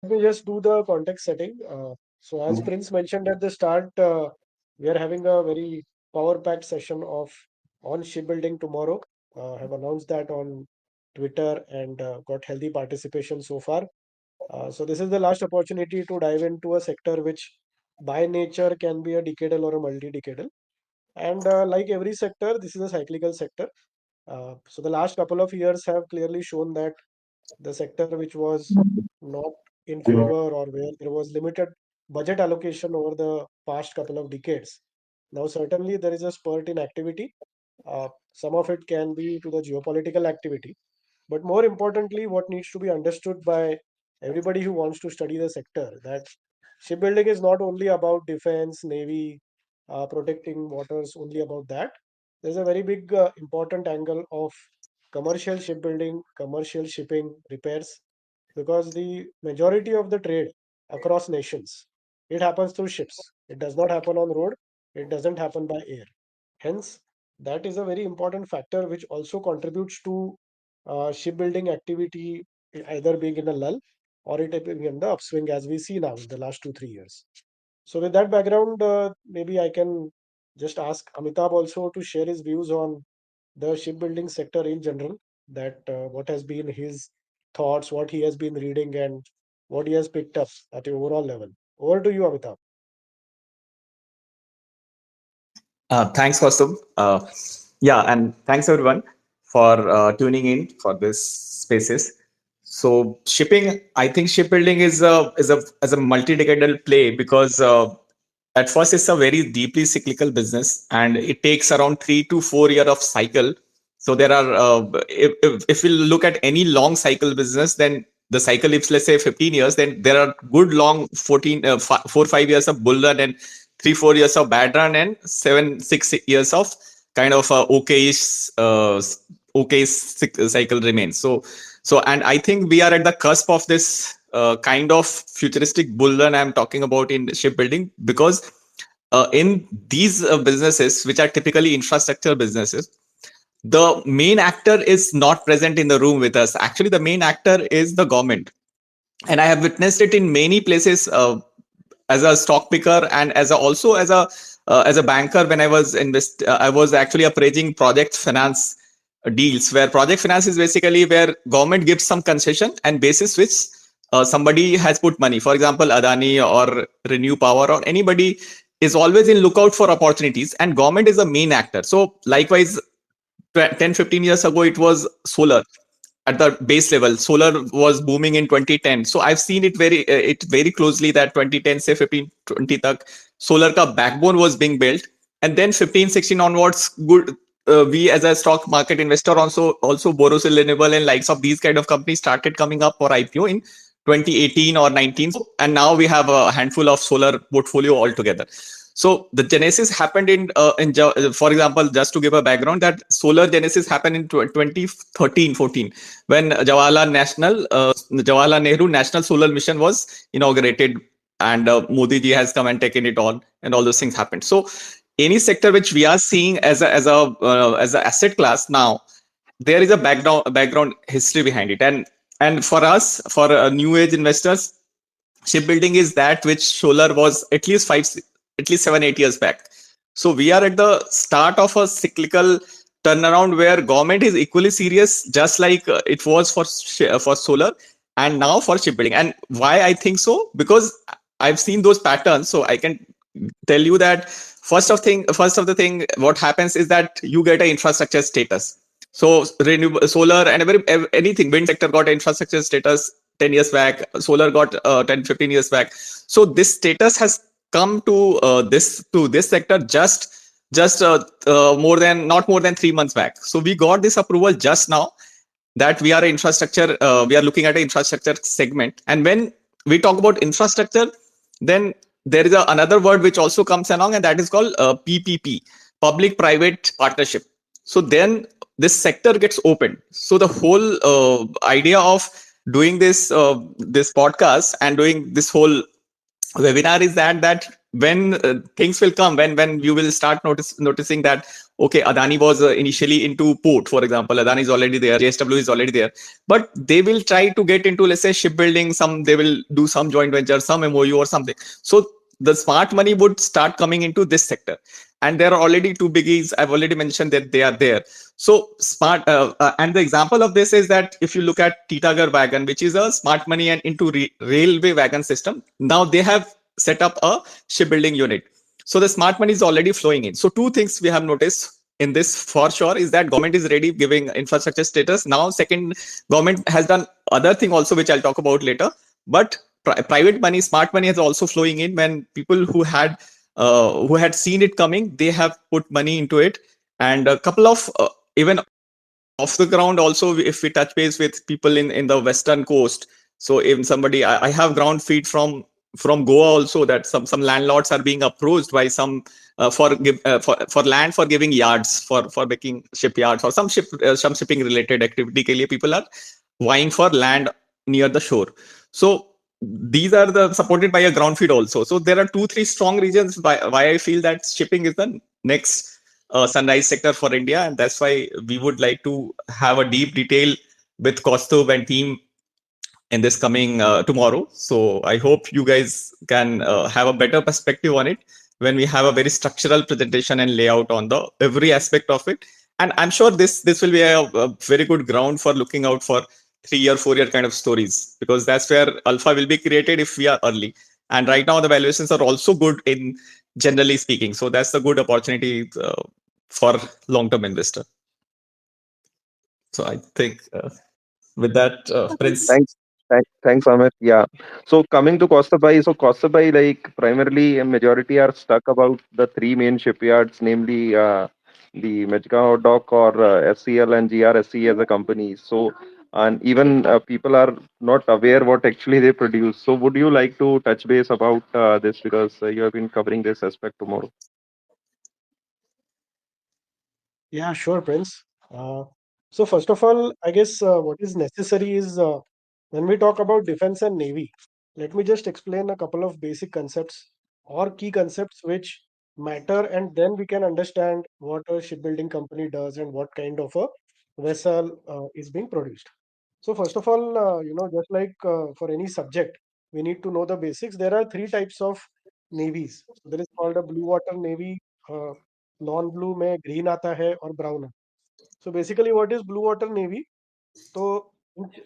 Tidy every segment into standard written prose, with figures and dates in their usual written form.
Let me just do the context setting. So, as Prince mentioned at the start, we are having a very power-packed session of on shipbuilding tomorrow. Have announced that on Twitter and got healthy participation so far. So, this is the last opportunity to dive into a sector which, by nature, can be a decadal or a multi-decadal. And like every sector, this is a cyclical sector. So, the last couple of years have clearly shown that the sector which was not in favor or where there was limited budget allocation over the past couple of decades. Now, certainly there is a spurt in activity. Some of it can be to the geopolitical activity, but more importantly, what needs to be understood by everybody who wants to study the sector that shipbuilding is not only about defense, navy, protecting waters, only about that. There's a very big important angle of commercial shipbuilding, commercial shipping, repairs, because the majority of the trade across nations, it happens through ships. It does not happen on road. It doesn't happen by air. Hence, that is a very important factor which also contributes to shipbuilding activity either being in a lull or it being in the upswing as we see now in the last 2 3 years. So with that background, maybe I can just ask Amitabh also to share his views on the shipbuilding sector in general. That what has been his thoughts, what he has been reading, and what he has picked up at the overall level. Over to you, Amitabh. Thanks, Kaustubh. Yeah, and thanks everyone for tuning in for this spaces. So shipping, I think shipbuilding is a multi-decadal play because at first it's a very deeply cyclical business and it takes around 3 to 4 years of cycle. So there are if we look at any long cycle business, then the cycle, if let's say 15 years, then there are good long 4 5 years of bull run and 3 4 years of bad run and 7 6 years of kind of okay cycle remains. So and I think we are at the cusp of this kind of futuristic bull run I'm talking about in shipbuilding, because in these businesses which are typically infrastructure businesses, the main actor is not present in the room with us. Actually, the main actor is the government, and I have witnessed it in many places as a stock picker and also as a banker. When I was actually appraising project finance deals, where project finance is basically where government gives some concession and basis which somebody has put money. For example, Adani or Renew Power or anybody is always in lookout for opportunities, and government is the main actor. So likewise, 10 15 years ago it was solar. At the base level, solar was booming in 2010. So I've seen it very closely, that 2010 say 15 20 tak solar ka backbone was being built, and then 15 16 onwards, good, we as a stock market investor also Borosil Renewable and likes of these kind of companies started coming up for IPO in 2018 or 19. And now we have a handful of solar portfolio altogether. So the genesis happened for example, just to give a background, that solar genesis happened in 2013-14, when Jawaharlal Nehru National Solar Mission was inaugurated, and Modi ji has come and taken it on, and all those things happened. So any sector which we are seeing as a asset class now, there is a background history behind it, and for us, for new age investors, shipbuilding is that which solar was at least 7 8 years back. So we are at the start of a cyclical turnaround where government is equally serious, just like it was for solar and now for shipbuilding. And why I think so? Because I've seen those patterns. So I can tell you that first of the thing, what happens is that you get an infrastructure status. So renewable solar and anything, wind sector got infrastructure status 10 years back, solar got 10 15 years back. So this status has come to this sector just not more than 3 months back. So we got this approval just now, that we are looking at an infrastructure segment. And when we talk about infrastructure, then there is another word which also comes along, and that is called PPP, public private partnership. So then this sector gets opened. So the whole idea of doing this podcast and doing this whole webinar is that when things will come, when you will start noticing that, Okay, Adani was initially into port, for example. Adani is already there, JSW is already there, but they will try to get into, let's say, shipbuilding. Some they will do some joint venture, some MOU or something. So the smart money would start coming into this sector, and there are already two biggies. I've already mentioned that they are there. So smart, and the example of this is that if you look at Titagar wagon, which is a smart money and into railway wagon system, now they have set up a shipbuilding unit. So the smart money is already flowing in. So two things we have noticed in this for sure is that government is ready giving infrastructure status. Now second, government has done other thing also, which I'll talk about later. But private money, smart money is also flowing in. When people who had seen it coming, they have put money into it. And a couple of even off the ground also, if we touch base with people in the western coast. So if somebody, I have ground feed from Goa also, that some landlords are being approached by some for land for giving yards for making shipyards or some shipping related activity के लिए people are vying for land near the shore. So these are the supported by a ground feed also. So there are two three strong reasons why I feel that shipping is the next sunrise sector for India, and that's why we would like to have a deep detail with Kaustubh and team in this coming tomorrow. So I hope you guys can have a better perspective on it when we have a very structural presentation and layout on the every aspect of it. And I'm sure this will be a very good ground for looking out for 3 year, 4 year kind of stories, because that's where alpha will be created if we are early. And right now the valuations are also good in generally speaking. So that's a good opportunity for long term investor. So I think with that, Prince. Thanks. Thanks, Amit. Yeah. So coming to Costa Bay, like primarily a majority are stuck about the three main shipyards, namely the Mejgaon Dock or SCL and GRSE as a company. So, and even people are not aware what actually they produce. So, would you like to touch base about this, because you have been covering this aspect tomorrow? Yeah, sure, Prince. Uh, so first of all, I guess what is necessary is when we talk about defense and navy, let me just explain a couple of basic concepts or key concepts which matter, and then we can understand what a shipbuilding company does and what kind of a vessel is being produced. So first of all, just like for any subject, we need to know the basics. There are three types of navies. So there is called a blue water navy. Uh, Non-blue में green आता है और brown. So basically, what is blue water navy? So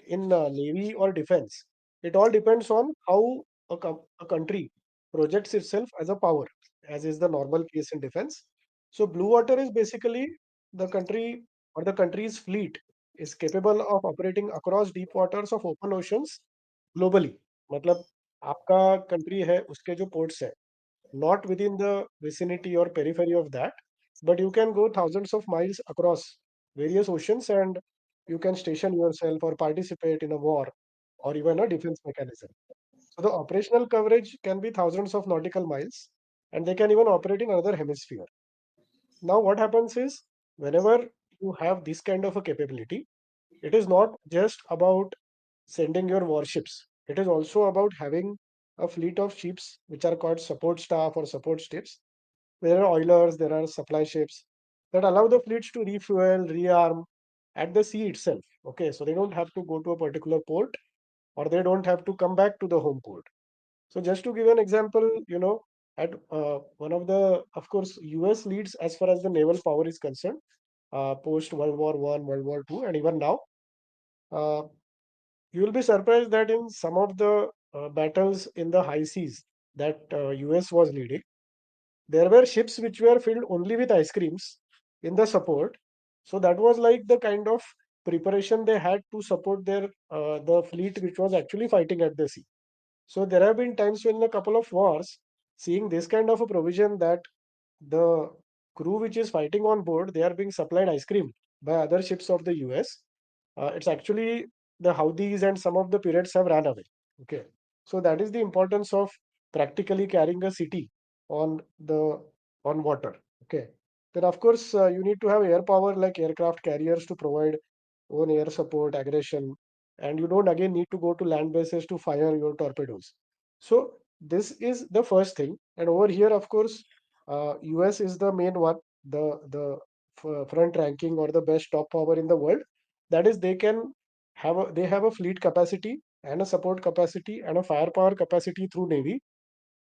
in navy or defense, it all depends on how a country projects itself as a power, as is the normal case in defense. So blue water is basically the country or the country's fleet is capable of operating across deep waters of open oceans globally. मतलब आपका country है उसके जो ports है, not within the vicinity or periphery of that, but you can go thousands of miles across various oceans and you can station yourself or participate in a war or even a defense mechanism. So the operational coverage can be thousands of nautical miles and they can even operate in another hemisphere. Now, what happens is whenever you have this kind of a capability, it is not just about sending your warships, it is also about having a fleet of ships which are called support staff or support ships. There are oilers, there are supply ships that allow the fleets to refuel, rearm at the sea itself. Okay, so they don't have to go to a particular port or they don't have to come back to the home port. So just to give an example, at one of the, of course, US leads as far as the naval power is concerned, post World War One, World War Two, and even now. Uh, you will be surprised that in some of the battles in the high seas that US was leading, there were ships which were filled only with ice creams in the support. So that was like the kind of preparation they had to support their the fleet which was actually fighting at the sea. So there have been times when in a couple of wars, seeing this kind of a provision that the crew which is fighting on board, they are being supplied ice cream by other ships of the US. It's actually the Houthis and some of the pirates have ran away. Okay, so that is the importance of practically carrying a city on the on water. Okay, then of course you need to have air power like aircraft carriers to provide own air support, aggression, and you don't again need to go to land bases to fire your torpedoes. So this is the first thing, and over here, of course, US is the main one. The front ranking or the best top power in the world. That is, they have a fleet capacity and a support capacity and a firepower capacity through navy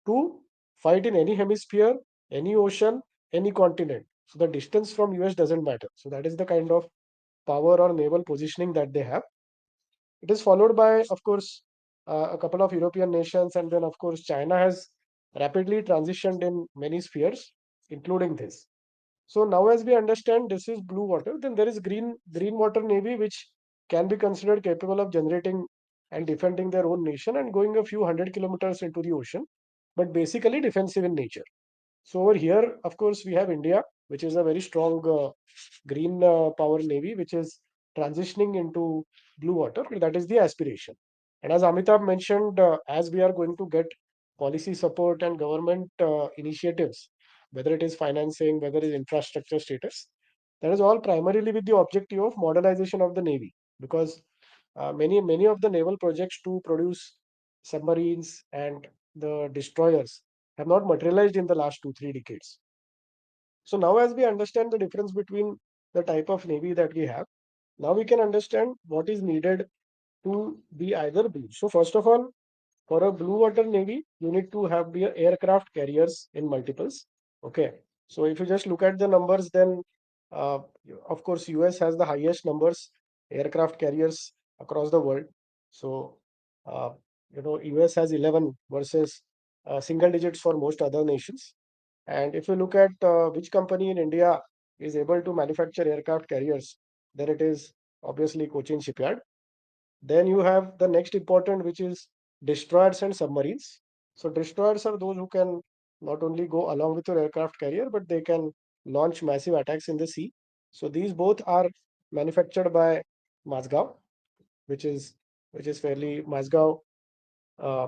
to fight in any hemisphere, any ocean, any continent. So the distance from US doesn't matter. So that is the kind of power or naval positioning that they have. It is followed by, of course, a couple of European nations, and then, of course, China has rapidly transitioned in many spheres, including this. So now, as we understand, this is blue water. Then there is green water navy, which can be considered capable of generating and defending their own nation and going a few hundred kilometers into the ocean, but basically defensive in nature. So over here, of course, we have India, which is a very strong green power navy, which is transitioning into blue water. That is the aspiration. And as Amitabh mentioned, as we are going to get policy support and government initiatives, whether it is financing, whether it is infrastructure status, that is all primarily with the objective of modernization of the navy, because many of the naval projects to produce submarines and the destroyers have not materialized in the last 2 3 decades. So now, as we understand the difference between the type of navy that we have, now we can understand what is needed to be either blue. So first of all, for a blue water navy, you need to have the aircraft carriers in multiples. Okay. So if you just look at the numbers, then uh, of course US has the highest numbers aircraft carriers across the world. So uh, US has 11 versus single digits for most other nations. And if you look at which company in India is able to manufacture aircraft carriers, then it is obviously Cochin Shipyard. Then you have the next important, which is destroyers and submarines. So destroyers are those who can not only go along with your aircraft carrier, but they can launch massive attacks in the sea. So these both are manufactured by Mazgaon, which is fairly Mazgaon. Uh,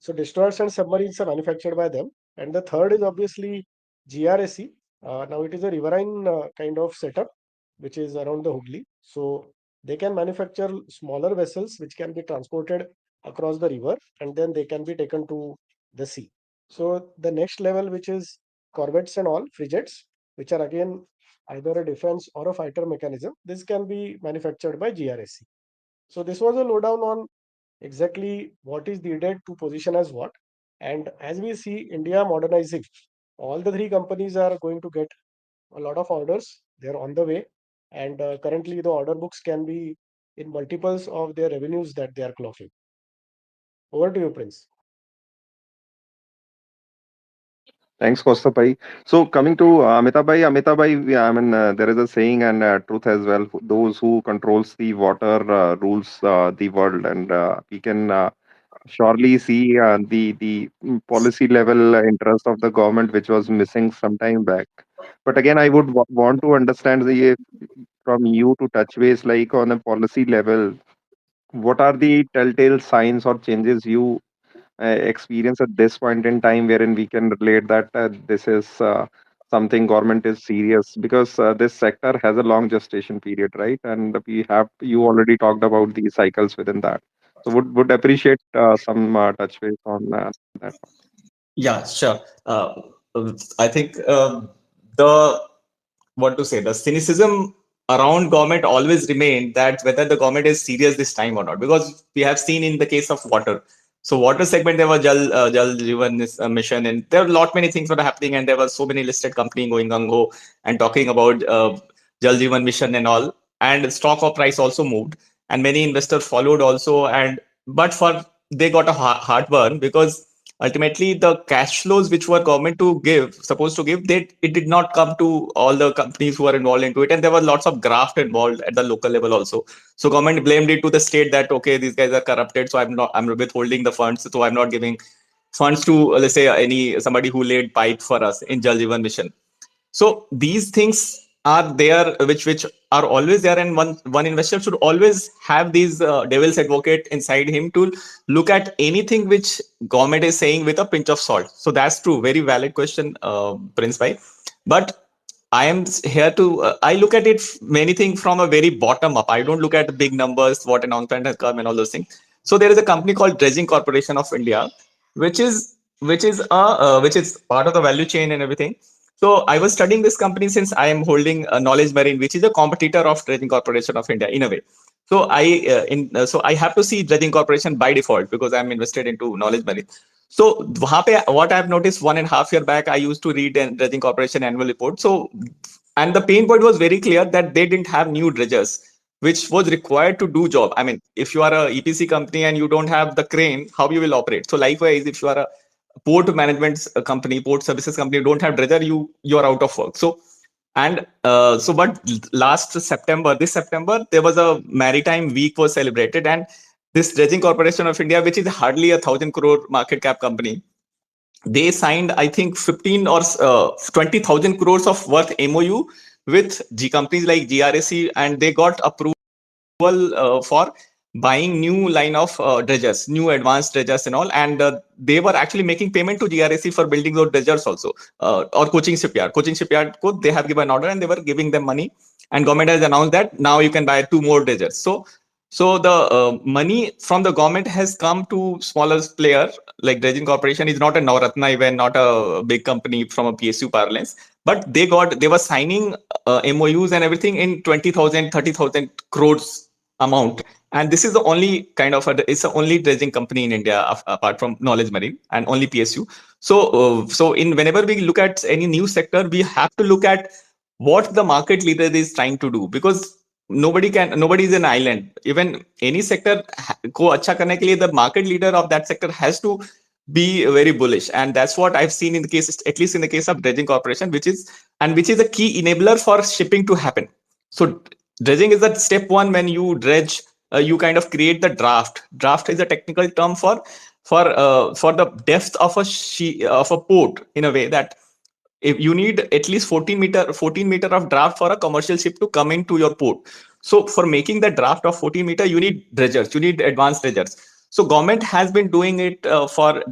so destroyers and submarines are manufactured by them. And the third is obviously GRSE. Now it is a riverine kind of setup, which is around the Hooghly. So they can manufacture smaller vessels which can be transported across the river, and then they can be taken to the sea. So the next level, which is corvettes and all, frigates, which are again either a defense or a fighter mechanism, this can be manufactured by GRSE. So this was a lowdown on exactly what is needed to position as what. And as we see India modernizing, all the three companies are going to get a lot of orders. They're on the way. And currently, the order books can be in multiples of their revenues that they are clocking. Over to you, Prince. Thanks, Costa Bhai. So coming to Amitabh Bhai, yeah, I mean, there is a saying and truth as well. Those who controls the water rules the world, and we can surely see the policy level interest of the government, which was missing some time back. But again, I would want to understand from you to touch base, like on a policy level, what are the telltale signs or changes you experience at this point in time wherein we can relate that this is something government is serious, because this sector has a long gestation period, right? And we have, you already talked about the cycles within that. So would appreciate some touch base on that. Yeah, sure. I think the what to say, the cynicism around government always remain that whether the government is serious this time or not, because we have seen in the case of water. So water segment, there was Jal Jeevan mission, and there were a lot many things were happening, and there were so many listed company going on go and talking about Jal Jeevan mission and all, and stock of price also moved, and many investors followed also, and but for they got a heartburn because ultimately the cash flows which were government to give supposed to give, they it did not come to all the companies who are involved into it, and there were lots of graft involved at the local level also. So government blamed it to the state that okay, these guys are corrupted, so I'm withholding the funds, so I'm not giving funds to let's say any somebody who laid pipe for us in Jal Jeevan mission. So these things are there, which are always there, and one investor should always have these devil's advocate inside him to look at anything which government is saying with a pinch of salt. So that's true, very valid question, Prince Bhai. But I am here to I look at it many things from a very bottom up. I don't look at the big numbers, what announcement has come and all those things. So there is a company called Dredging Corporation of India, which is part of the value chain and everything. So I was studying this company since I am holding a Knowledge Marine, which is a competitor of Dredging Corporation of India in a way. So so I have to see Dredging Corporation by default because I'm invested into Knowledge Marine. So वहाँ पे what I've noticed 1.5 years back, I used to read a Dredging Corporation annual report. So and the pain point was very clear that they didn't have new dredgers, which was required to do job. I mean, if you are a EPC company and you don't have the crane, how you will operate? So likewise, if you are a port management company, port services company, don't have dredger, you are out of work. So and but last September, this September, there was a maritime week was celebrated, and this Dredging Corporation of India, which is hardly 1,000 crore market cap company, they signed I think 15 or 20,000 crores of worth MOU with G companies like GRSE, and they got approval for buying new line of dredgers, new advanced dredgers and all. And they were actually making payment to GRSE for building those dredgers also, or coaching shipyard. Coaching shipyard, they have given order and they were giving them money. And government has announced that now you can buy 2 more dredgers. So the money from the government has come to smaller player like Dredging Corporation is not a Navratna even, not a big company from a PSU parlance, but they were signing MOUs and everything in 20,000, 30,000 crores amount. And this is the only kind of it's the only dredging company in India apart from Knowledge Marine and only PSU. So in whenever we look at any new sector, we have to look at what the market leader is trying to do, because nobody is an island. Even any sector को अच्छा करने के लिए, the market leader of that sector has to be very bullish. And that's what I've seen in the case, at least in the case of Dredging Corporation, which is a key enabler for shipping to happen. So dredging is the step one. When you dredge, you kind of create the draft. Draft is a technical term for the depth of a port, in a way that if you need at least 14 meter of draft for a commercial ship to come into your port. So for making the draft of 14 meter, you need dredgers, you need advanced dredgers. So government has been doing it for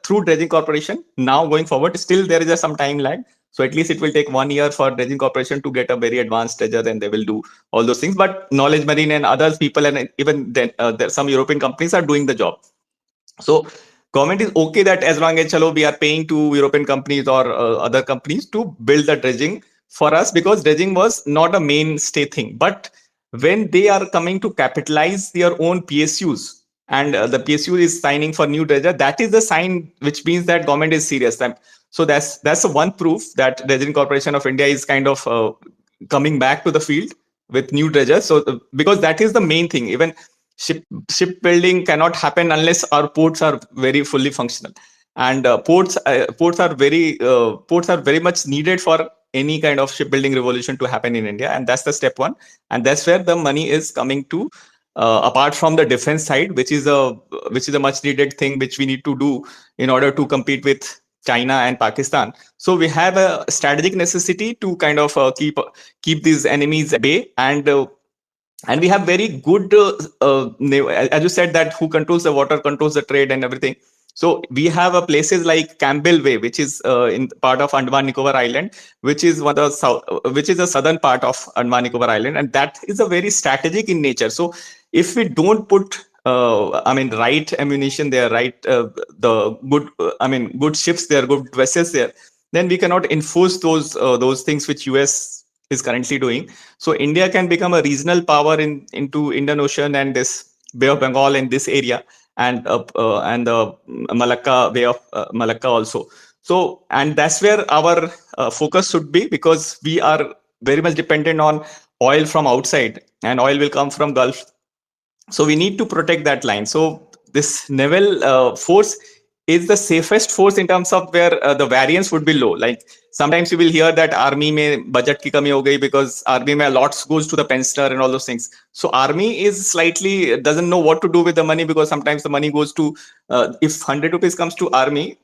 through Dredging Corporation. Now going forward, still there is some time lag. So at least it will take 1 year for Dredging Corporation to get a very advanced dredger, and they will do all those things. But Knowledge Marine and other people, and even then some European companies are doing the job. So government is okay that as long as chalo, we are paying to European companies or other companies to build the dredging for us, because dredging was not a mainstay thing. But when they are coming to capitalize their own PSUs, and the PSU is signing for new dredger, that is the sign which means that government is serious. So that's the one proof that Dredging Corporation of India is kind of coming back to the field with new dredgers. So because that is the main thing. Even shipbuilding cannot happen unless our ports are very fully functional. And ports are very much needed for any kind of shipbuilding revolution to happen in India. And that's the step one. And that's where the money is coming to, apart from the defense side, which is a much needed thing which we need to do in order to compete with China and Pakistan. So we have a strategic necessity to kind of keep these enemies at bay. And we have very good as you said, that who controls the water controls the trade and everything. So we have places like Campbell Way, which is in part of Andaman Nicobar Island, which is one of the which is the southern part of Andaman Nicobar Island, and that is a very strategic in nature. So if we don't put right ammunition there, right, the good good ships there, good vessels there, then we cannot enforce those things which US is currently doing. So India can become a regional power into Indian Ocean and this Bay of Bengal in this area, and the Malacca Bay of Malacca also. So, and that's where our focus should be, because we are very much dependent on oil from outside, and oil will come from Gulf. So we need to protect that line. So this naval force is the safest force in terms of where the variance would be low. Like sometimes you will hear that army mein budget ki kami ho gayi, because army mein lots goes to the pensioner and all those things. So army is slightly doesn't know what to do with the money, because sometimes the money goes to if 100 rupees comes to army,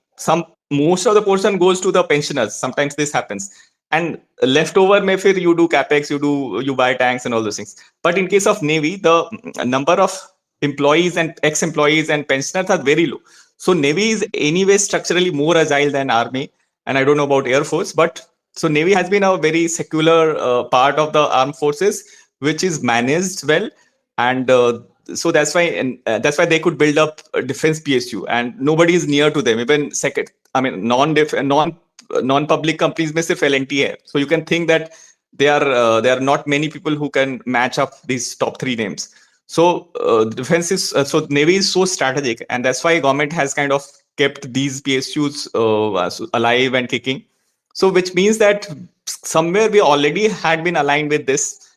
most of the portion goes to the pensioners. Sometimes this happens, and leftover may fir you do capex, you buy tanks and all those things. But in case of navy, the number of employees and ex-employees and pensioners are very low. So navy is anyway structurally more agile than army, and I don't know about air force. But so navy has been a very secular part of the armed forces, which is managed well. And so that's why they could build up a defense PSU, and nobody is near to them. Even second, non non-public companies में सिर्फ L&T है. So you can think that there are not many people who can match up these top three names. So defense is so Navy is so strategic, and that's why government has kind of kept these PSUs alive and kicking. So which means that somewhere we already had been aligned with this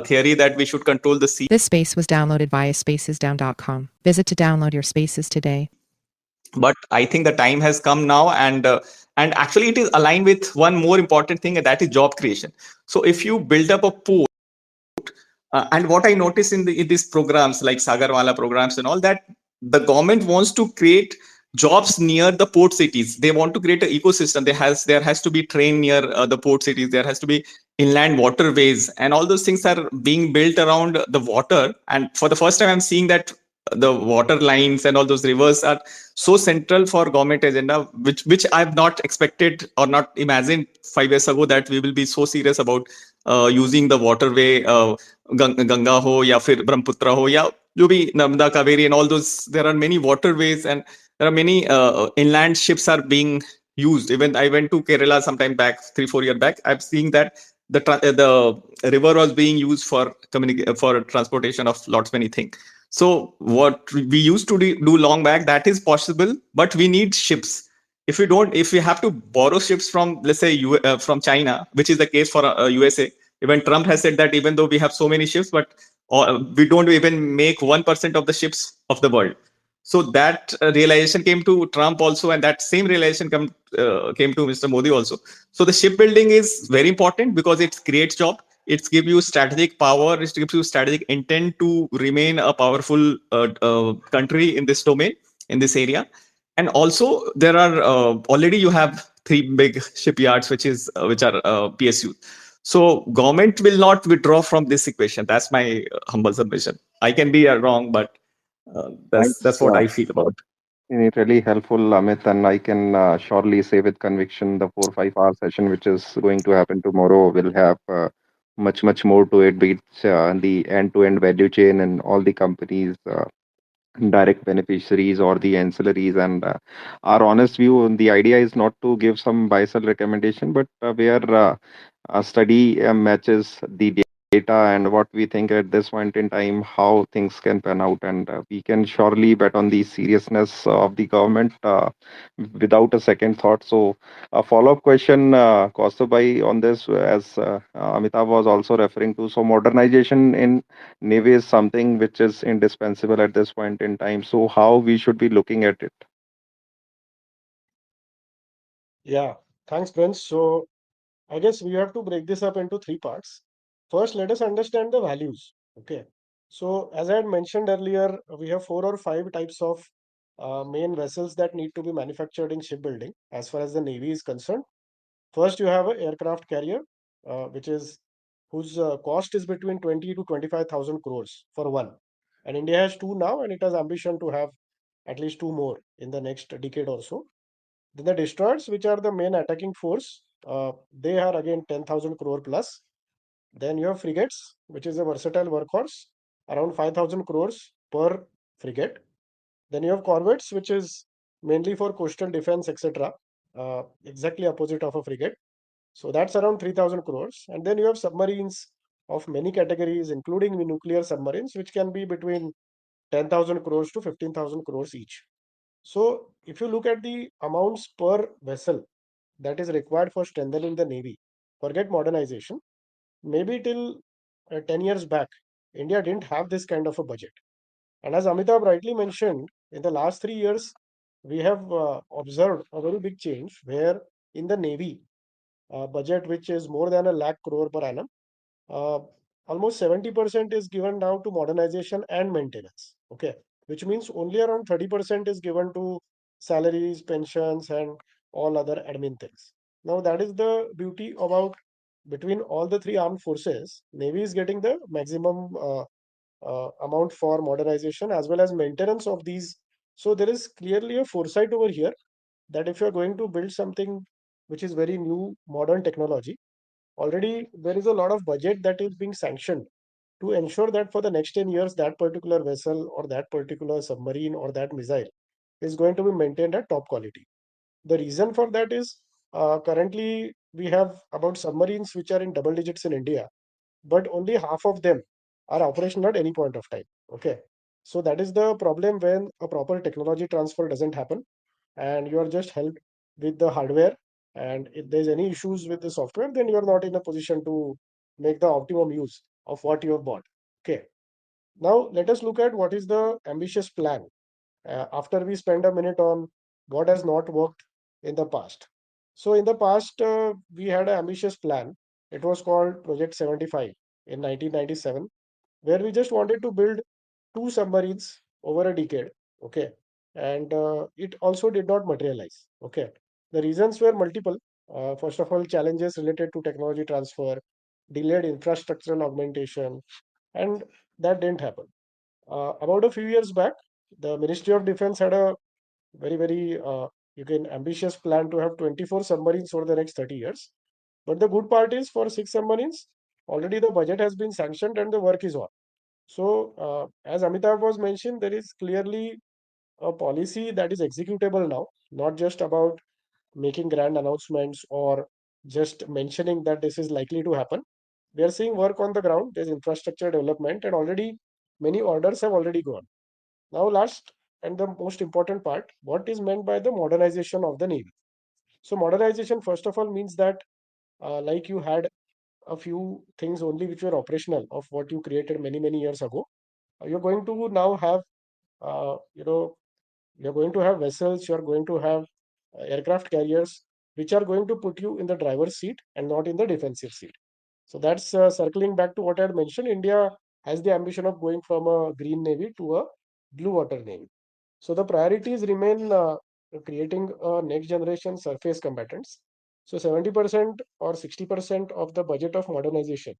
theory that we should control the sea. This space was downloaded via spacesdown.com. Visit to download your spaces today. But I think the time has come now, and actually it is aligned with one more important thing, and that is job creation. So if you build up a port, and what I notice in these programs like Sagarwala programs and all that, the government wants to create jobs near the port cities. They want to create an ecosystem. There has to be train near the port cities. There has to be inland waterways, and all those things are being built around the water. And for the first time, I'm seeing that the water lines and all those rivers are so central for government agenda, which I've not expected or not imagined 5 years ago, that we will be so serious about using the waterway, Ganga हो या फिर ब्रह्मपुत्र हो या जो भी Narmada Kaveri and all those. There are many waterways, and there are many inland ships are being used. Even I went to Kerala sometime back, 3-4 years back. I'm seeing that the river was being used for for transportation of lots many things. So what we used to do long back, that is possible, but we need ships. If we have to borrow ships from, let's say, from China, which is the case for USA. Even Trump has said that even though we have so many ships, but we don't even make 1% of the ships of the world. So that realization came to Trump also, and that same realization came to Mr. Modi also. So the shipbuilding is very important because it creates job. It gives you strategic power. It gives you strategic intent to remain a powerful country in this domain, in this area. And also there are already you have three big shipyards, which are PSU. So government will not withdraw from this equation. That's my humble submission. I can be wrong, but that's Thanks. what I feel about. It's really helpful, Amit, and I can surely say with conviction the 4-5 hour session, which is going to happen tomorrow, will have much more to it, be it the end-to-end value chain and all the companies, direct beneficiaries or the ancillaries. And our honest view, the idea is not to give some buy sell recommendation, but where a study matches the data and what we think at this point in time, how things can pan out. And we can surely bet on the seriousness of the government without a second thought. So a follow-up question, Kaustabai, on this, as Amitabh was also referring to. So modernization in Navy is something which is indispensable at this point in time. So how we should be looking at it? Yeah, thanks, Prince. So I guess we have to break this up into three parts. First, let us understand the values. Okay. So as I had mentioned earlier, we have 4 or 5 types of main vessels that need to be manufactured in shipbuilding as far as the Navy is concerned. First, you have an aircraft carrier, which is whose cost is between 20 to 25,000 crores for one. And India has two now, and it has ambition to have at least two more in the next decade or so. Then the destroyers, which are the main attacking force, they are again 10,000 crore plus. Then you have frigates, which is a versatile workhorse, around 5,000 crores per frigate. Then you have corvettes, which is mainly for coastal defense, etc. Exactly opposite of a frigate. So that's around 3,000 crores. And then you have submarines of many categories, including the nuclear submarines, which can be between 10,000 crores to 15,000 crores each. So if you look at the amounts per vessel that is required for strengthening the Navy, forget modernization, maybe till 10 years back, India didn't have this kind of a budget. And as Amitabh rightly mentioned, in the last 3 years, we have observed a very big change where in the Navy, budget which is more than a lakh crore per annum, uh, almost 70% is given now to modernization and maintenance. Okay, which means only around 30% is given to salaries, pensions, and all other admin things. Now, that is the beauty about between all the three armed forces. Navy is getting the maximum amount for modernization as well as maintenance of these. So, there is clearly a foresight over here that if you're going to build something which is very new, modern technology, already there is a lot of budget that is being sanctioned to ensure that for the next 10 years, that particular vessel or that particular submarine or that missile is going to be maintained at top quality. The reason for that is Currently, we have about submarines which are in double digits in India, but only half of them are operational at any point of time. Okay. So that is the problem when a proper technology transfer doesn't happen and you are just helped with the hardware. And if there's any issues with the software, then you are not in a position to make the optimum use of what you have bought. Okay. Now let us look at what is the ambitious plan after we spend a minute on what has not worked in the past. So in the past, we had an ambitious plan. It was called Project 75 in 1997, where we just wanted to build two submarines over a decade. Okay. And it also did not materialize. Okay. The reasons were multiple. First of all, challenges related to technology transfer, delayed infrastructural augmentation, and that didn't happen. About a few years back, the Ministry of Defense had a very you can ambitious plan to have 24 submarines for the next 30 years. But the good part is for six submarines, already the budget has been sanctioned and the work is on. So, as Amitabh was mentioned, there is clearly a policy that is executable now, not just about making grand announcements or just mentioning that this is likely to happen. We are seeing work on the ground, there's infrastructure development, and already many orders have already gone. Now, last and the most important part, what is meant by the modernization of the Navy? So, modernization, first of all, means that like you had a few things only which were operational of what you created many years ago. You're going to now have, uh, you know, you're going to have vessels, you're going to have aircraft carriers, which are going to put you in the driver's seat and not in the defensive seat. So that's circling back to what I had mentioned. India has the ambition of going from a green navy to a blue water navy. So the priorities remain creating a next generation surface combatants. So 70% or 60% of the budget of modernization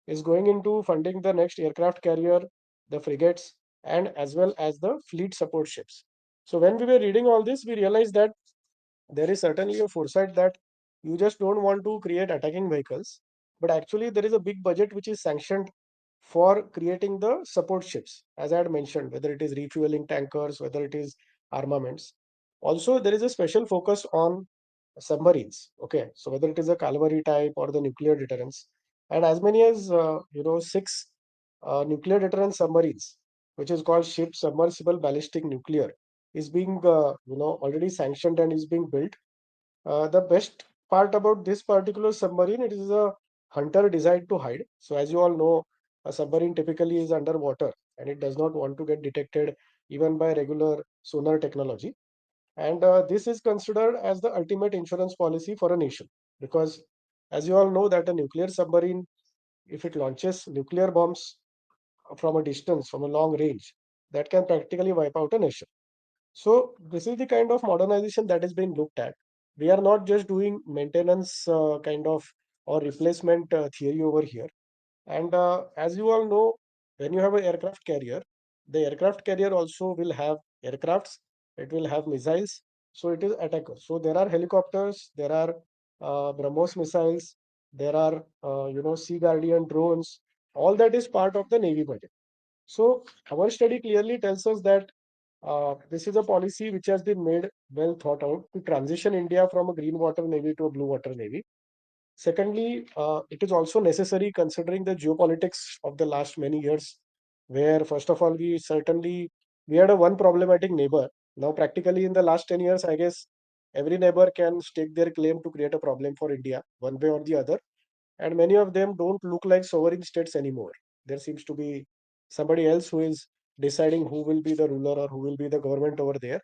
is going into funding the next aircraft carrier, the frigates, and as well as the fleet support ships. So when we were reading all this, we realized that there is certainly a foresight that you just don't want to create attacking vehicles, but actually there is a big budget which is sanctioned for creating the support ships, as I had mentioned, whether it is refueling tankers, whether it is armaments. Also, there is a special focus on submarines. Okay, so whether it is a cavalry type or the nuclear deterrence, and as many as six nuclear deterrence submarines, which is called ship submersible ballistic nuclear, is being already sanctioned and is being built. The best part about this particular submarine, it is a hunter designed to hide. So as you all know, a submarine typically is underwater and it does not want to get detected even by regular sonar technology. And this is considered as the ultimate insurance policy for a nation because, as you all know, that a nuclear submarine, if it launches nuclear bombs from a distance, from a long range, that can practically wipe out a nation. So this is the kind of modernization that is being looked at. We are not just doing maintenance kind of or replacement theory over here. And as you all know, when you have an aircraft carrier, the aircraft carrier also will have aircrafts, it will have missiles, so it is attacker. So there are helicopters, there are BrahMos missiles, there are Sea Guardian drones. All that is part of the Navy budget. So our study clearly tells us that this is a policy which has been made well thought out to transition India from a green water navy to a blue water navy. Secondly, it is also necessary considering the geopolitics of the last many years, where first of all we had a one problematic neighbor. Now practically in the last 10 years, I guess every neighbor can stake their claim to create a problem for India one way or the other, and many of them don't look like sovereign states anymore. There seems to be somebody else who is deciding who will be the ruler or who will be the government over there.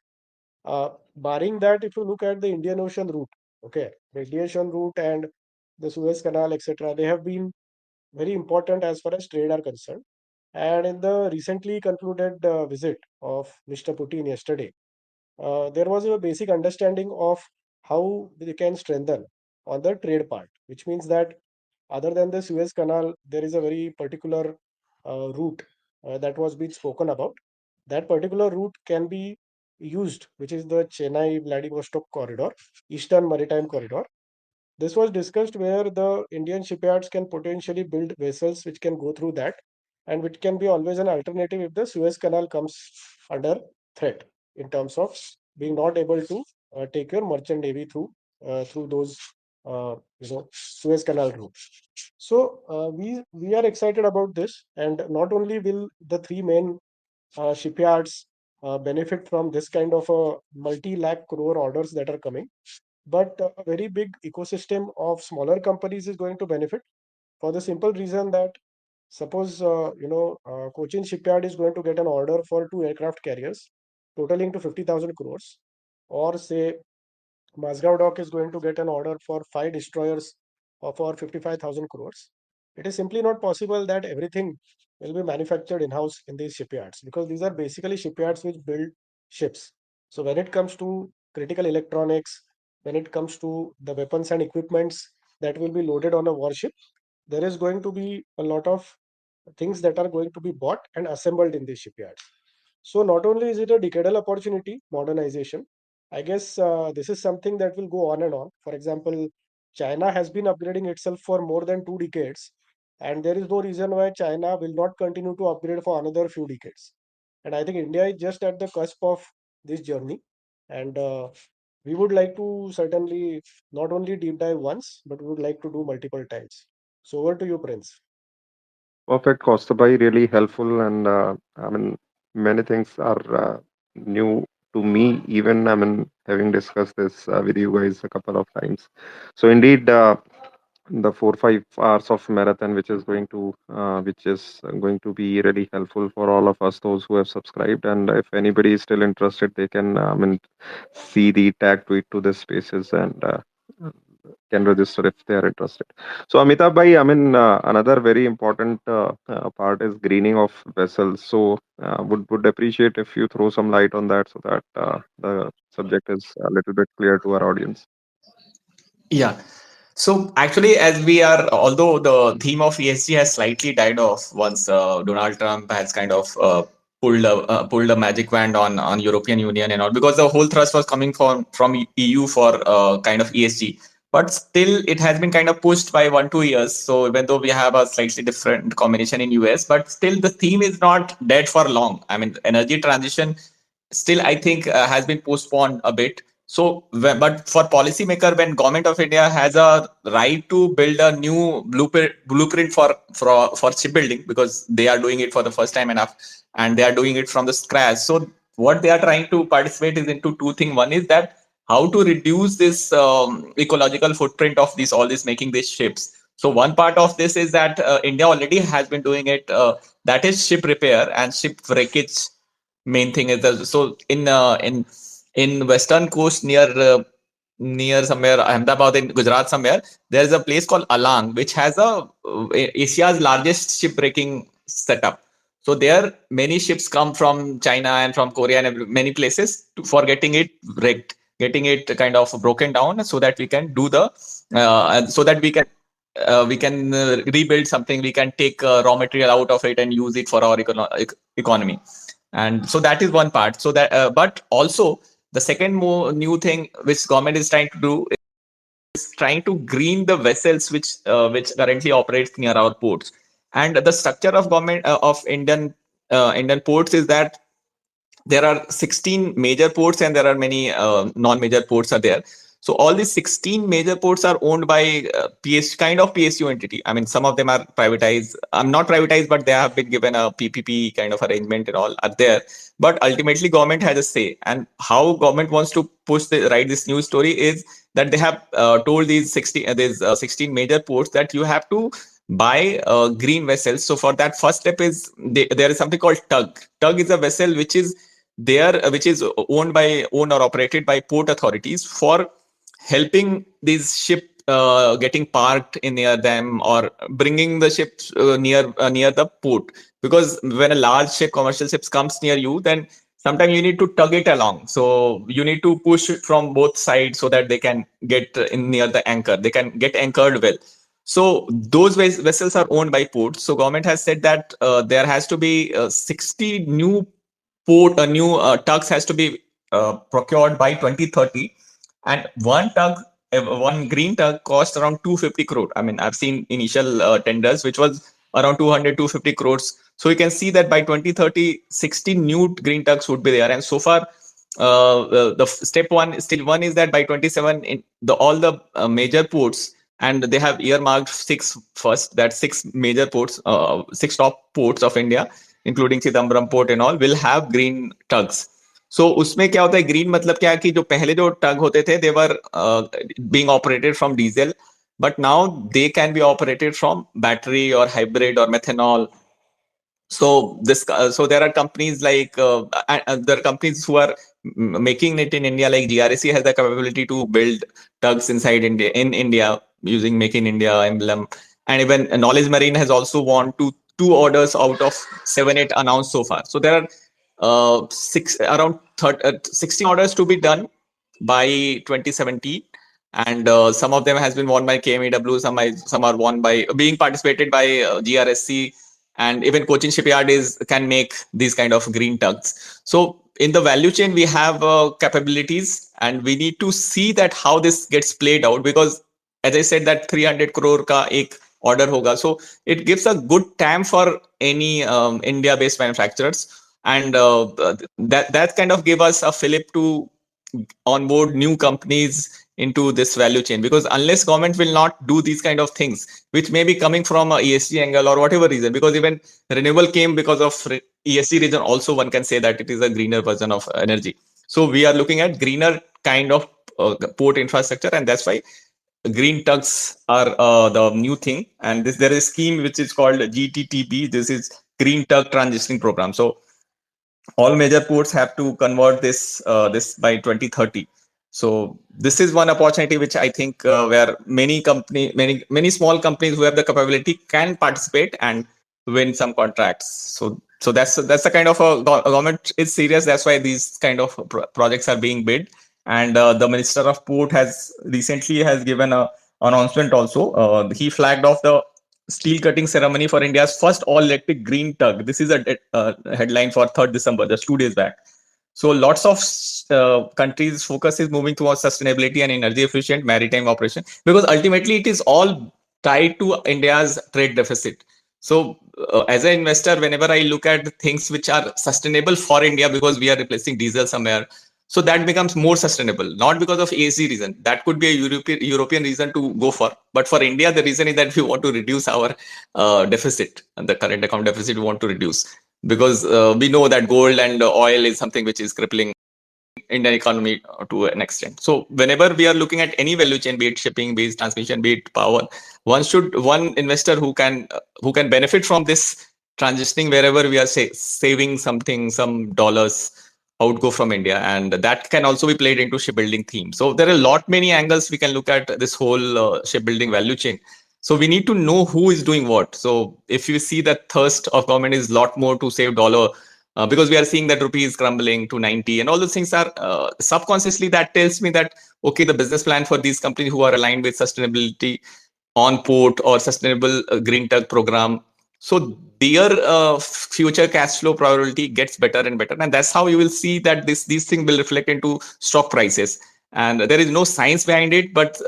Barring that, if you look at the Indian Ocean route, okay, the Indian Ocean route and the Suez Canal, etc., they have been very important as far as trade are concerned. And in the recently concluded visit of Mr. Putin yesterday, there was a basic understanding of how they can strengthen on the trade part, which means that other than the Suez Canal, there is a very particular route that was being spoken about. That particular route can be used, which is the Chennai Vladivostok corridor, Eastern Maritime Corridor. This was discussed where the Indian shipyards can potentially build vessels which can go through that and which can be always an alternative if the Suez Canal comes under threat in terms of being not able to take your merchant navy through. through those Suez Canal route. So we are excited about this, and not only will the three main shipyards benefit from this kind of a multi-lakh crore orders that are coming, but a very big ecosystem of smaller companies is going to benefit for the simple reason that suppose Cochin Shipyard is going to get an order for two aircraft carriers totaling to 50,000 crores, or say Mazgaon Dock is going to get an order for five destroyers for 55,000 crores. It is simply not possible that everything will be manufactured in-house in these shipyards, because these are basically shipyards which build ships. So when it comes to critical electronics, when it comes to the weapons and equipments that will be loaded on a warship, there is going to be a lot of things that are going to be bought and assembled in these shipyards. So not only is it a decadal opportunity, modernization, I guess this is something that will go on and on. For example, China has been upgrading itself for more than 2 decades, and there is no reason why China will not continue to upgrade for another few decades. And I think India is just at the cusp of this journey, and we would like to certainly not only deep dive once, but we would like to do multiple times. So over to you, Prince. Perfect, Kostabai, really helpful. And I mean, many things are new to me, even I mean, having discussed this with you guys a couple of times. So indeed, the 4 5 hours of marathon, which is going to be really helpful for all of us, those who have subscribed. And if anybody is still interested, they can, I mean, see the tag tweet to the spaces and can register if they are interested. So, Amitabh bhai, I mean, another very important part is greening of vessels. So, would appreciate if you throw some light on that so that the subject is a little bit clear to our audience. Yeah. So actually, as we are, although the theme of ESG has slightly died off once Donald Trump has kind of pulled a magic wand on European Union and all, because the whole thrust was coming from EU for kind of ESG. But still, it has been kind of pushed by 1 2 years. So even though we have a slightly different combination in US, but still the theme is not dead for long. I mean, energy transition still I think has been postponed a bit. So but for policymaker, when government of India has a right to build a new blueprint for shipbuilding, because they are doing it for the first time enough, and they are doing it from the scratch. So what they are trying to participate is into two things. One is that how to reduce this ecological footprint of these all this making these ships. So one part of this is that India already has been doing it, that is ship repair and ship wreckage. Main thing is that, so in western coast near somewhere Ahmedabad in Gujarat somewhere, there is a place called Alang, which has Asia's largest shipbreaking setup. So there many ships come from China and from Korea and many places for getting it wrecked, getting it kind of broken down, so that we can do the so that we can rebuild something. We can take raw material out of it and use it for our economy. And so that is one part. So that but also the second more new thing which government is trying to do is trying to green the vessels which currently operates near our ports. And the structure of government of Indian ports is that there are 16 major ports and there are many non-major ports are there. So all these 16 major ports are owned by kind of PSU entity. I mean, some of them are privatized. I'm not privatized, but they have been given a PPP kind of arrangement and all are there. But ultimately, government has a say. And how government wants to write this news story is that they have told these 16 major ports that you have to buy green vessels. So for that, first step is there is something called tug. Tug is a vessel which is owned or operated by port authorities for helping these ship getting parked in near them, or bringing the ships near the port. Because when a large ship, commercial ships comes near you, then sometimes you need to tug it along. So you need to push it from both sides so that they can get in near the anchor. They can get anchored well. So those vessels are owned by ports. So government has said that there has to be 60 new new tugs has to be procured by 2030, and one green tug cost around 250 crore. I mean, I've seen initial tenders which was around 250 crores. So you can see that by 2030 60 new green tugs would be there. And so far the step one, stage one is that by 27, in all the major ports, and they have earmarked six first, that six major ports, six top ports of India, including Chidambaram port and all, will have green tugs. So उसमें क्या होता है, green मतलब क्या है कि जो पहले जो tug होते थे, they were being operated from diesel, but now they can be operated from battery or hybrid or methanol. So so there are companies like there are companies who are making it in India, like grse has the capability to build tugs inside India using Make in India emblem, and even Knowledge Marine has also won two orders out of 7-8 announced so far. So there are around 16 orders to be done by 2017, and some of them has been won by KMEW, some are won by being participated by GRSC, and even Cochin Shipyard can make these kind of green tugs. So in the value chain, we have capabilities, and we need to see that how this gets played out, because as I said, that 300 crore ka ek order hoga. So it gives a good TAM for any India-based manufacturers, and that kind of give us a fillip to onboard new companies into this value chain, because unless government will not do these kind of things, which may be coming from a ESG angle or whatever reason, because even renewable came because of ESG reason also, one can say that it is a greener version of energy. So we are looking at greener kind of port infrastructure, and that's why green tugs are the new thing. And there is a scheme which is called GTTP. This is Green Tug Transitioning Program. So all major ports have to convert this by 2030. So this is one opportunity which I think where many small companies who have the capability can participate and win some contracts. So that's the kind of a government is serious. That's why these kind of projects are being bid. And the Minister of Port has recently given a announcement also. He flagged off the steel cutting ceremony for India's first all-electric green tug. This is a headline for 3rd December, just 2 days back. So lots of countries' focus is moving towards sustainability and energy efficient maritime operation, because ultimately it is all tied to India's trade deficit. So as an investor, whenever I look at things which are sustainable for India, because we are replacing diesel somewhere, so that becomes more sustainable, not because of ESG reason. That could be a European reason to go for. But for India, the reason is that we want to reduce our deficit, and the current account deficit we want to reduce, because we know that gold and oil is something which is crippling Indian economy to an extent. So whenever we are looking at any value chain, be it shipping, be it transmission, be it power, one investor who can benefit from this transitioning, wherever we are saving something, some dollars outgo from India, and that can also be played into shipbuilding theme. So there are many angles we can look at this whole shipbuilding value chain. So we need to know who is doing what. So if you see that thirst of government is a lot more to save dollar, because we are seeing that rupee is crumbling to 90, and all those things are subconsciously that tells me that, okay, the business plan for these companies who are aligned with sustainability on port or sustainable green tug program, so their future cash flow priority gets better and better, and that's how you will see that these things will reflect into stock prices. And there is no science behind it, but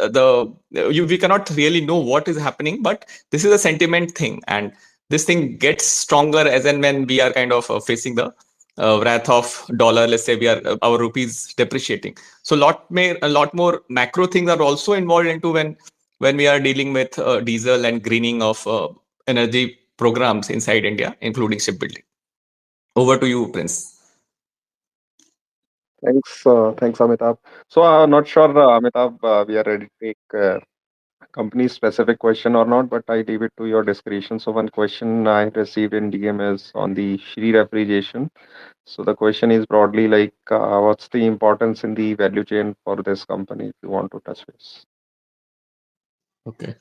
we cannot really know what is happening, but this is a sentiment thing, and this thing gets stronger as and when we are kind of facing the wrath of dollar. Let's say our rupees depreciating. So a lot more macro things are also involved into when we are dealing with diesel and greening of energy programs inside India, including shipbuilding. Over to you, Prince. Thanks, Amitabh. So, not sure, Amitabh, we are ready to take company specific question or not, but I leave it to your discretion. So, one question I received in DM is on the Shree Refrigeration. So, the question is broadly like, what's the importance in the value chain for this company? If you want to touch base. Okay.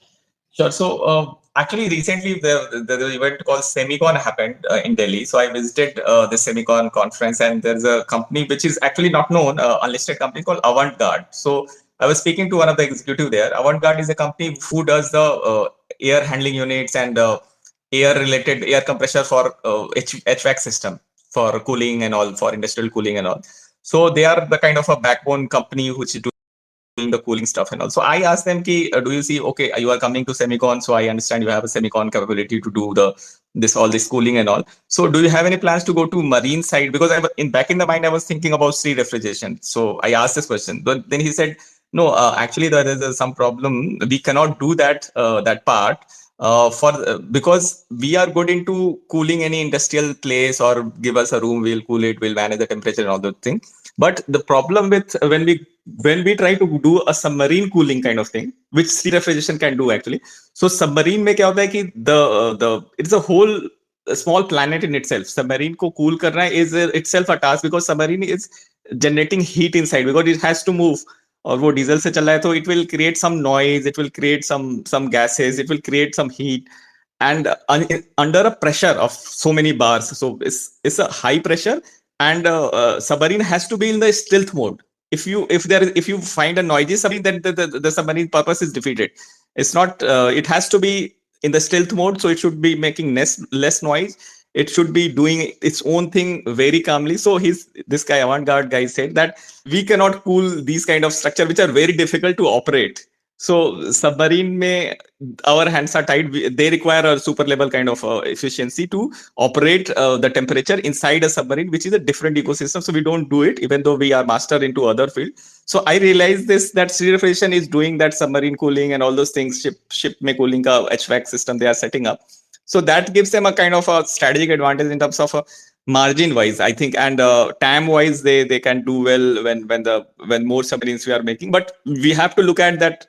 Sure. So actually, recently the event called Semicon happened in Delhi. So I visited the Semicon conference, and there's a company which is actually not known, unlisted company called Avantgarde. So I was speaking to one of the executive there. Avantgarde is a company who does the air handling units and air-related air compressor for HVAC system for cooling and all, for industrial cooling and all. So they are the kind of a backbone company which is doing the cooling stuff and all. So I asked them, do you see, okay, you are coming to Semicon, so I understand you have a Semicon capability to do the this all this cooling and all. So do you have any plans to go to marine side? Because in back in the mind I was thinking about Shree Refrigeration. So I asked this question, but then he said no, actually there is some problem. We cannot do that part for because we are good into cooling any industrial place, or give us a room, we'll cool it, we'll manage the temperature and all those things. But the problem with when we try to do a submarine cooling kind of thing, which Shree Refrigeration can do actually. So submarine में क्या होता है कि the it's a whole small planet in itself. Submarine को cool करना is itself a task, because submarine is generating heat inside, because it has to move. और वो diesel से चल रहा है, तो it will create some noise, it will create some gases, it will create some heat, and under a pressure of so many bars. So it's a high pressure, and submarine has to be in the stealth mode. If you find a noisy submarine, then the submarine purpose is defeated. It's not. It has to be in the stealth mode, so it should be making less noise. It should be doing its own thing very calmly. So this guy, avant-garde guy, said that we cannot cool these kind of structure which are very difficult to operate. So submarine may our hands are tied. They require a super level kind of efficiency to operate the temperature inside a submarine, which is a different ecosystem. So we don't do it, even though we are master into other field. So I realized this, that Shree Refrigeration is doing that submarine cooling and all those things. Ship mein cooling ka HVAC system they are setting up. So that gives them a kind of a strategic advantage in terms of margin wise, I think, and TAM wise, they can do well when more submarines we are making. But we have to look at that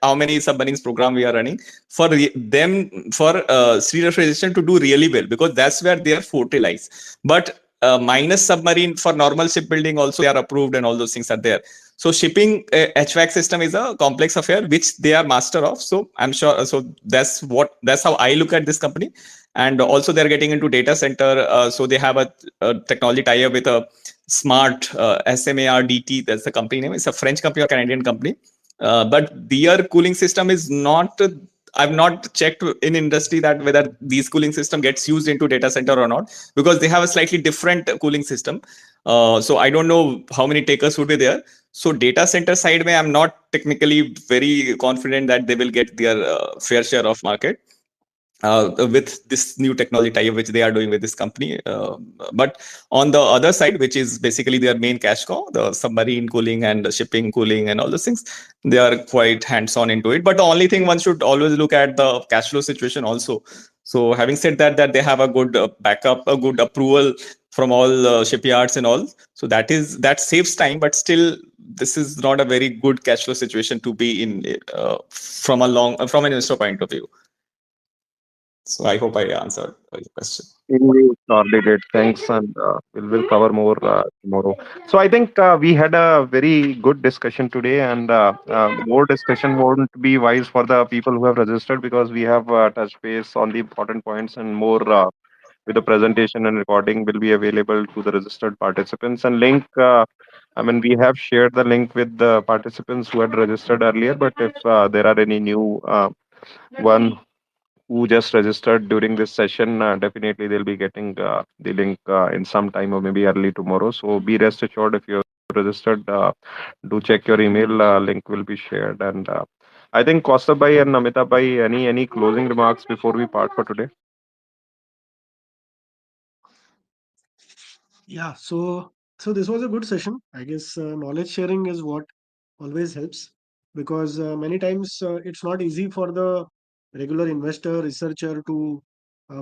how many submarines program we are running for them, for Shree Refrigeration to do really well, because that's where their forte lies. But minus submarine for normal shipbuilding also they are approved, and all those things are there. So shipping HVAC system is a complex affair which they are master of. So I'm sure. So that's how I look at this company. And also they're getting into data center. So they have a technology tie-up with a smart SMARDT. That's the company name. It's a French company or Canadian company. But their cooling system is not. I've not checked in industry that whether these cooling system gets used into data center or not, because they have a slightly different cooling system. So I don't know how many takers would be there. So data center side, I'm not technically very confident that they will get their fair share of market with this new technology tie-up which they are doing with this company. But on the other side, which is basically their main cash cow, the submarine cooling and the shipping cooling and all those things, they are quite hands-on into it. But the only thing, one should always look at the cash flow situation also. So having said that they have a good backup, a good approval from all shipyards and all. So that saves time, but still this is not a very good cash flow situation to be in from an investor point of view. So I hope I answered your question. You surely did. Thanks, and we'll cover more tomorrow. So I think we had a very good discussion today, and more discussion won't be wise for the people who have registered, because we have touched base on the important points, and more with the presentation and recording will be available to the registered participants. And link, I mean, we have shared the link with the participants who had registered earlier. But if there are any new one who just registered during this session, definitely they'll be getting the link in some time, or maybe early tomorrow. So be rest assured, if you're registered, do check your email. Link will be shared. And I think Kaustav bhai and Namita bhai, any closing remarks before we part for today? Yeah, so this was a good session. I guess knowledge sharing is what always helps, because many times it's not easy for the regular investor researcher to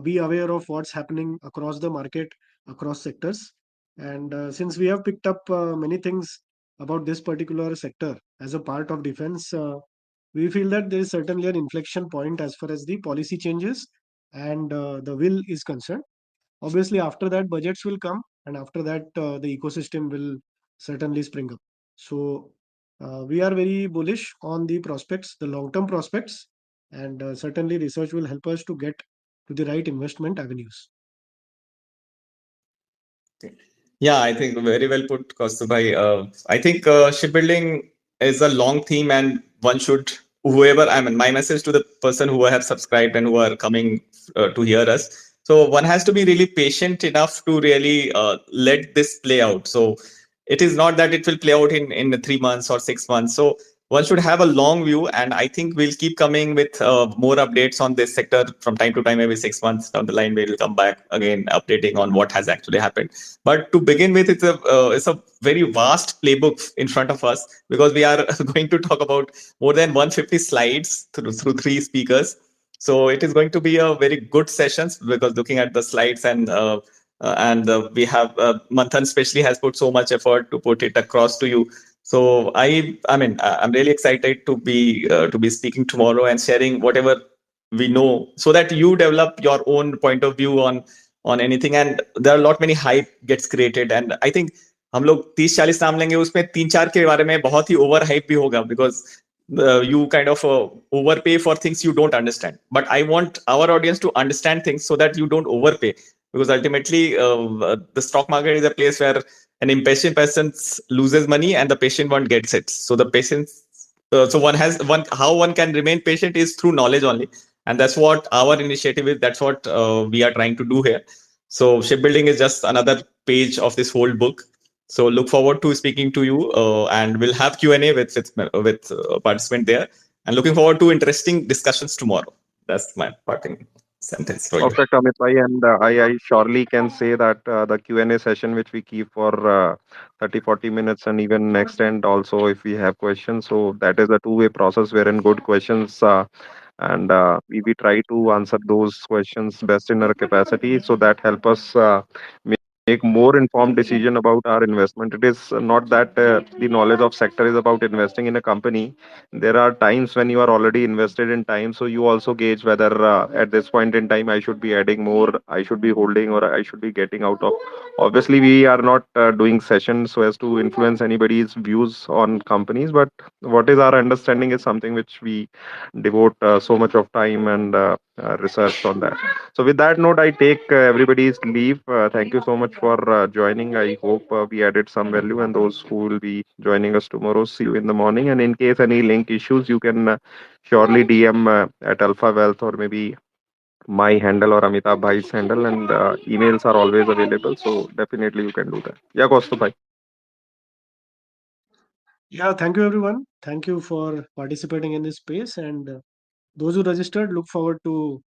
be aware of what's happening across the market, across sectors. And since we have picked up many things about this particular sector as a part of defense, we feel that there is certainly an inflection point as far as the policy changes and the will is concerned. Obviously, after that, budgets will come, and after that, the ecosystem will certainly spring up. So, we are very bullish on the prospects, the long term prospects, and certainly research will help us to get to the right investment avenues. Yeah, I think very well put, Kaustubhai. I think shipbuilding is a long theme, and one should, whoever, I mean, my message to the person who have subscribed and who are coming to hear us. So one has to be really patient enough to really let this play out. So it is not that it will play out in 3 months or 6 months. So one should have a long view, and I think we'll keep coming with more updates on this sector from time to time. Maybe 6 months down the line, we'll come back again updating on what has actually happened. But to begin with, it's a very vast playbook in front of us, because we are going to talk about more than 150 slides through three speakers. So it is going to be a very good sessions, because looking at the slides, and we have Manthan especially has put so much effort to put it across to you. So I'm really excited to be speaking tomorrow and sharing whatever we know, so that you develop your own point of view on anything. And there are a lot many hype gets created, and I think हम लोग 30-40 नाम लेंगे, उसमें 3-4 के बारे में बहुत ही over hype भी होगा, because you kind of overpay for things you don't understand. But I want our audience to understand things so that you don't overpay, because ultimately the stock market is a place where an impatient person loses money and the patient one gets it. So the patience, so how one can remain patient is through knowledge only, and that's what our initiative is. That's what we are trying to do here. So shipbuilding is just another page of this whole book. So look forward to speaking to you, and we'll have Q&A with participant there, and looking forward to interesting discussions tomorrow. That's my parting sentence for you. Perfect, Amit bhai, and I surely can say that the Q&A session which we keep for 30-40 minutes and even next end also if we have questions, so that is a two-way process wherein good questions and we try to answer those questions best in our capacity, so that help us make more informed decision about our investment. It is not that the knowledge of sector is about investing in a company. There are times when you are already invested in time, so you also gauge whether at this point in time I should be adding more, I should be holding, or I should be getting out of. Obviously we are not doing sessions so as to influence anybody's views on companies, but what is our understanding is something which we devote so much of time and research on that. So with that note, I take everybody's leave. Thank you so much for joining. I hope we added some value, and those who will be joining us tomorrow, see you in the morning. And in case any link issues, you can surely DM at Alpha Wealth, or maybe my handle or Amitabh Bhai's handle, and emails are always available. So definitely you can do that. Yeah, Kaustuv Bhai. Yeah, thank you everyone. Thank you for participating in this space, and those who registered, look forward to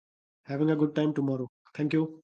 having a good time tomorrow. Thank you.